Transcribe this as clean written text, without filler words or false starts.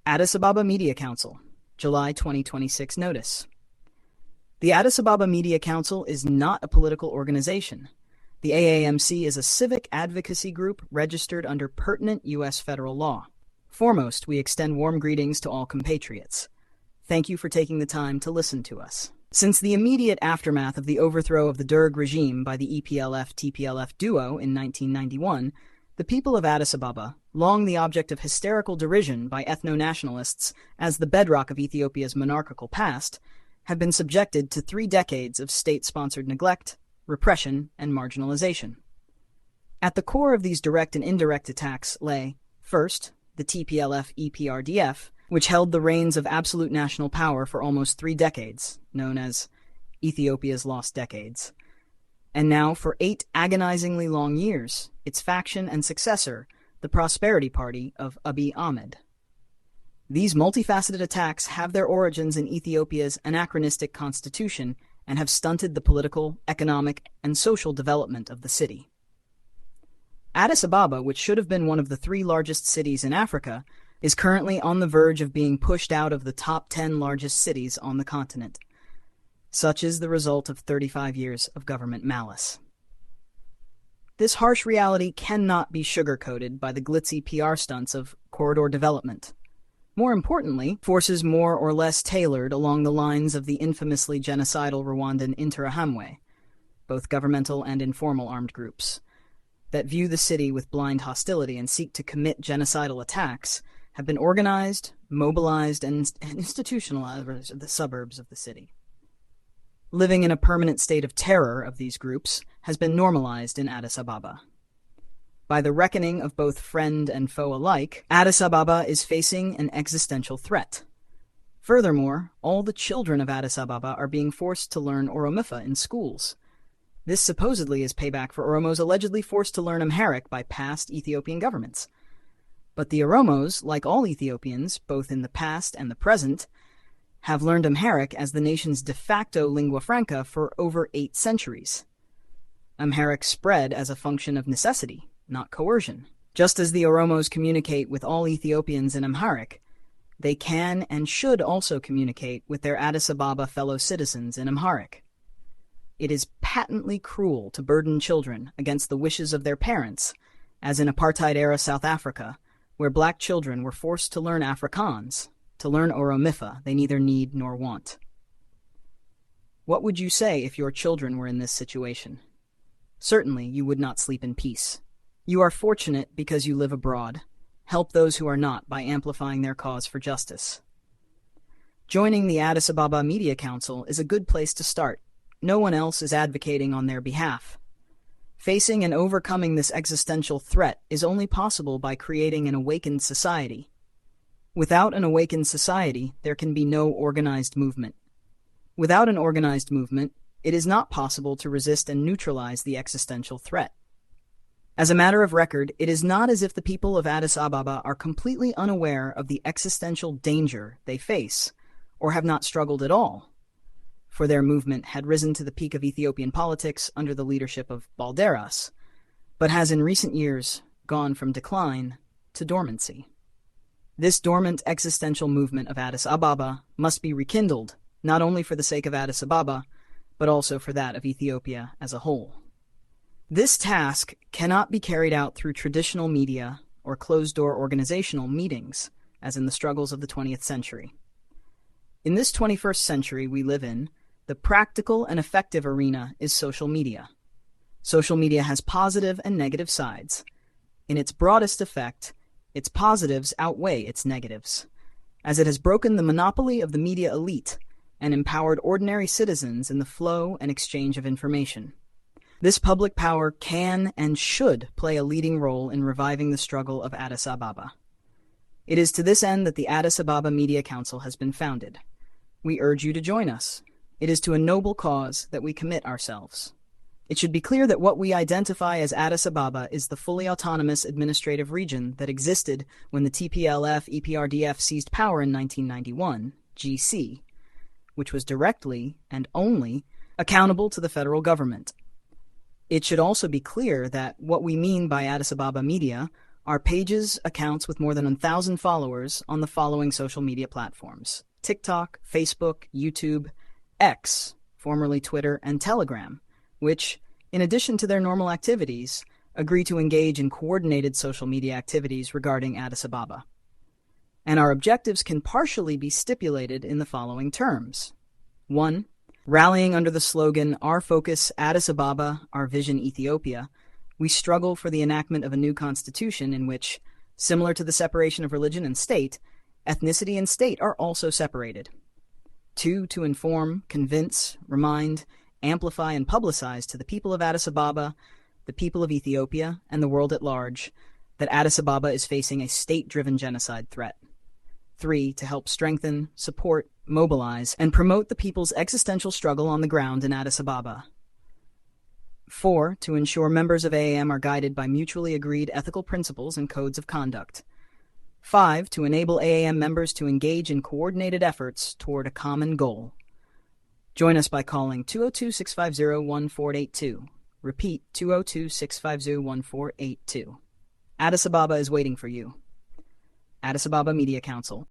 Addis Ababa Media Council, July 2026 notice. The Addis Ababa Media Council is not a political organization. The AAMC is a civic advocacy group registered under pertinent U.S. federal law. Foremost, we extend warm greetings to all compatriots. Thank you for taking the time to listen to us. Since the immediate aftermath of the overthrow of the Derg regime by the EPLF-TPLF duo in 1991, the people of Addis Ababa, long the object of hysterical derision by ethno-nationalists as the bedrock of Ethiopia's monarchical past, have been subjected to 3 decades of state-sponsored neglect, repression, and marginalization. At the core of these direct and indirect attacks lay, first, the TPLF-EPRDF, which held the reins of absolute national power for almost 3 decades, known as Ethiopia's Lost Decades. And now, for 8 agonizingly long years, its faction and successor, the Prosperity Party of Abiy Ahmed. These multifaceted attacks have their origins in Ethiopia's anachronistic constitution and have stunted the political, economic, and social development of the city. Addis Ababa, which should have been one of the 3 largest cities in Africa, is currently on the verge of being pushed out of the top 10 largest cities on the continent. Such is the result of 35 years of government malice. This harsh reality cannot be sugar-coated by the glitzy PR stunts of corridor development. More importantly, forces more or less tailored along the lines of the infamously genocidal Rwandan Interahamwe, both governmental and informal armed groups, that view the city with blind hostility and seek to commit genocidal attacks, have been organized, mobilized, and institutionalized in the suburbs of the city. Living in a permanent state of terror of these groups has been normalized in Addis Ababa. By the reckoning of both friend and foe alike, Addis Ababa is facing an existential threat. Furthermore, all the children of Addis Ababa are being forced to learn Oromifa in schools. This supposedly is payback for Oromos allegedly forced to learn Amharic by past Ethiopian governments. But the Oromos, like all Ethiopians, both in the past and the present, have learned Amharic as the nation's de facto lingua franca for over 8 centuries. Amharic spread as a function of necessity, not coercion. Just as the Oromos communicate with all Ethiopians in Amharic, they can and should also communicate with their Addis Ababa fellow citizens in Amharic. It is patently cruel to burden children against the wishes of their parents, as in apartheid-era South Africa, where black children were forced to learn Afrikaans, to learn Oromifa they neither need nor want. What would you say if your children were in this situation? Certainly you would not sleep in peace. You are fortunate because you live abroad. Help those who are not by amplifying their cause for justice. Joining the Addis Ababa Media Council is a good place to start. No one else is advocating on their behalf. Facing and overcoming this existential threat is only possible by creating an awakened society. Without an awakened society, there can be no organized movement. Without an organized movement, it is not possible to resist and neutralize the existential threat. As a matter of record, it is not as if the people of Addis Ababa are completely unaware of the existential danger they face, or have not struggled at all, for their movement had risen to the peak of Ethiopian politics under the leadership of Balderas, but has in recent years gone from decline to dormancy. This dormant existential movement of Addis Ababa must be rekindled, not only for the sake of Addis Ababa, but also for that of Ethiopia as a whole. This task cannot be carried out through traditional media or closed-door organizational meetings, as in the struggles of the 20th century. In this 21st century we live in, the practical and effective arena is social media. Social media has positive and negative sides. In its broadest effect, its positives outweigh its negatives, as it has broken the monopoly of the media elite and empowered ordinary citizens in the flow and exchange of information. This public power can and should play a leading role in reviving the struggle of Addis Ababa. It is to this end that the Addis Ababa Media Council has been founded. We urge you to join us. It is to a noble cause that we commit ourselves. It should be clear that what we identify as Addis Ababa is the fully autonomous administrative region that existed when the TPLF-EPRDF seized power in 1991, GC, which was directly and only accountable to the federal government. It should also be clear that what we mean by Addis Ababa Media Our pages accounts with more than 1,000 followers on the following social media platforms: TikTok, Facebook, YouTube, X, formerly Twitter, and Telegram, which, in addition to their normal activities, agree to engage in coordinated social media activities regarding Addis Ababa. And our objectives can partially be stipulated in the following terms. 1. Rallying under the slogan, "Our Focus, Addis Ababa, Our Vision, Ethiopia," we struggle for the enactment of a new constitution in which, similar to the separation of religion and state, ethnicity and state are also separated. 2. To inform, convince, remind, amplify, and publicize to the people of Addis Ababa, the people of Ethiopia, and the world at large that Addis Ababa is facing a state-driven genocide threat. 3. To help strengthen, support, mobilize, and promote the people's existential struggle on the ground in Addis Ababa. 4. To ensure members of AAM are guided by mutually agreed ethical principles and codes of conduct. 5. To enable AAM members to engage in coordinated efforts toward a common goal. Join us by calling 202-650-1482. Repeat, 202-650-1482. Addis Ababa is waiting for you. Addis Ababa Media Council.